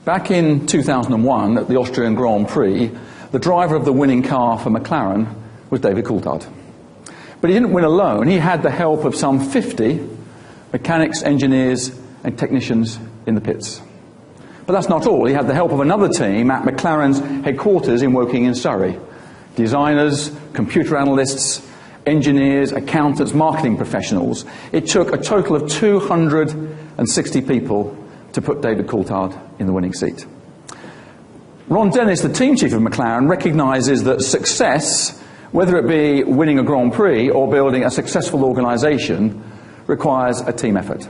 Back in 2001 at the Austrian Grand Prix, the driver of the winning car for McLaren was David Coulthard. But he didn't win alone. He had the help of some 50 mechanics, engineers and technicians in the pits. But that's not all. He had the help of another team at McLaren's headquarters in Woking in Surrey. Designers, computer analysts, engineers, accountants, marketing professionals. It took a total of 260 people to put David Coulthard in the winning seat. Ron Dennis, the team chief of McLaren, recognises that success, whether it be winning a Grand Prix or building a successful organisation, requires a team effort.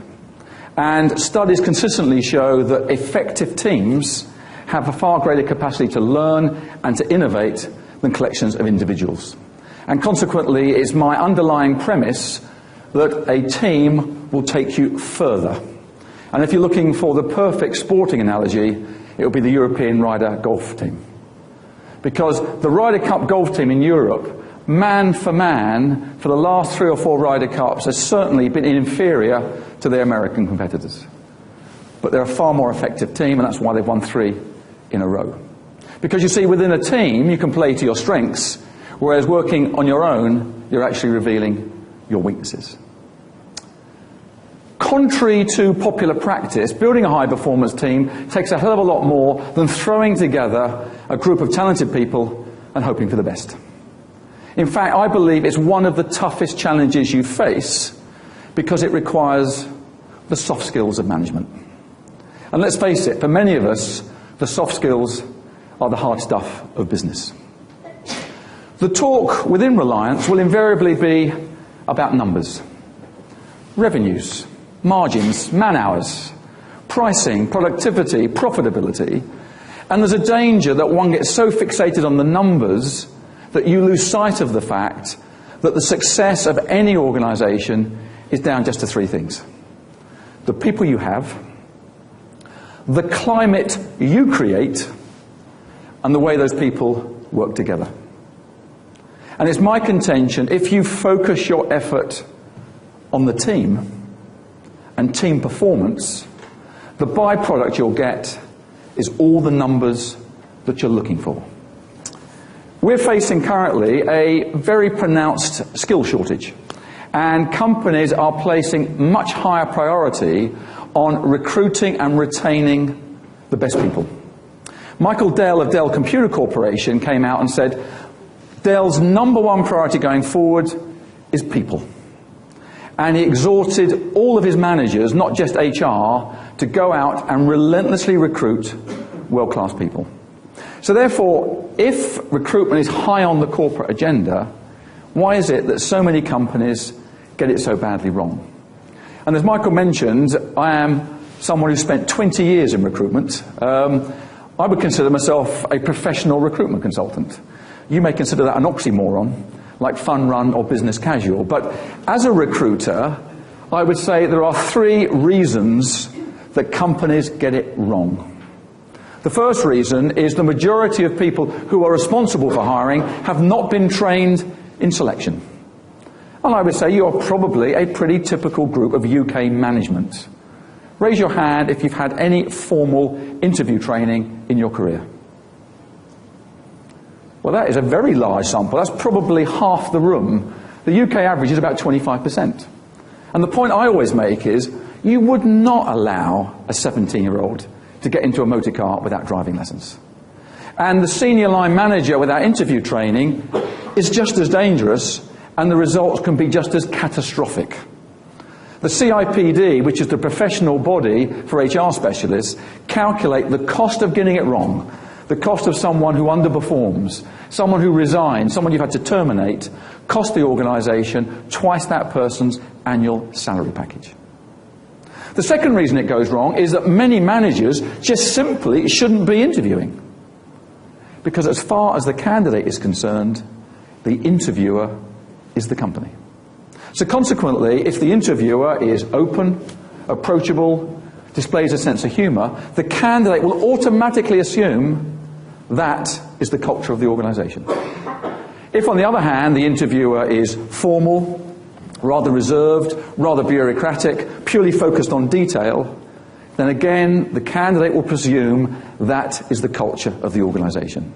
And studies consistently show that effective teams have a far greater capacity to learn and to innovate than collections of individuals. And consequently, it's my underlying premise that a team will take you further. And if you're looking for the perfect sporting analogy, it will be the European Ryder golf team. Because the Ryder Cup golf team in Europe, man for man, for the last 3 or 4 Ryder Cups, has certainly been inferior to their American competitors. But they're a far more effective team, and that's why they've won 3 in a row. Because you see, within a team, you can play to your strengths, whereas working on your own, you're actually revealing your weaknesses. Contrary to popular practice, building a high-performance team takes a hell of a lot more than throwing together a group of talented people and hoping for the best. In fact, I believe it's one of the toughest challenges you face because it requires the soft skills of management. And let's face it, for many of us, the soft skills are the hard stuff of business. The talk within Reliance will invariably be about numbers, revenues, margins, man-hours, pricing, productivity, profitability. And there's a danger that one gets so fixated on the numbers that you lose sight of the fact that the success of any organisation is down just to 3 things. The people you have, the climate you create, and the way those people work together. And it's my contention, if you focus your effort on the team and team performance, the byproduct you'll get is all the numbers that you're looking for. We're facing currently a very pronounced skill shortage, and companies are placing much higher priority on recruiting and retaining the best people. Michael Dell of Dell Computer Corporation came out and said Dell's #1 priority going forward is people. And he exhorted all of his managers, not just HR, to go out and relentlessly recruit world-class people. So therefore, if recruitment is high on the corporate agenda, why is it that so many companies get it so badly wrong? And as Michael mentioned, I am someone who spent 20 years in recruitment. I would consider myself a professional recruitment consultant. You may consider that an oxymoron, like fun run or business casual. But as a recruiter, I would say there are 3 reasons that companies get it wrong. The first reason is the majority of people who are responsible for hiring have not been trained in selection. And I would say you are probably a pretty typical group of UK management. Raise your hand if you've had any formal interview training in your career. Well, that is a very large sample. That's probably half the room. The UK average is about 25%. And the point I always make is you would not allow a 17-year-old to get into a motor car without driving lessons. And the senior line manager without interview training is just as dangerous, and the results can be just as catastrophic. The CIPD, which is the professional body for HR specialists, calculate the cost of getting it wrong, the cost of someone who underperforms, someone who resigns, someone you've had to terminate, cost the organisation twice that person's annual salary package. The second reason it goes wrong is that many managers just simply shouldn't be interviewing. Because as far as the candidate is concerned, the interviewer is the company. So consequently, if the interviewer is open, approachable, displays a sense of humour, the candidate will automatically assume that is the culture of the organisation. If, on the other hand, the interviewer is formal, rather reserved, rather bureaucratic, purely focused on detail, then again the candidate will presume that is the culture of the organisation.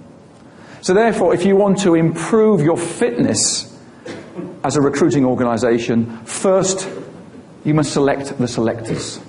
So therefore, if you want to improve your fitness as a recruiting organisation, first you must select the selectors.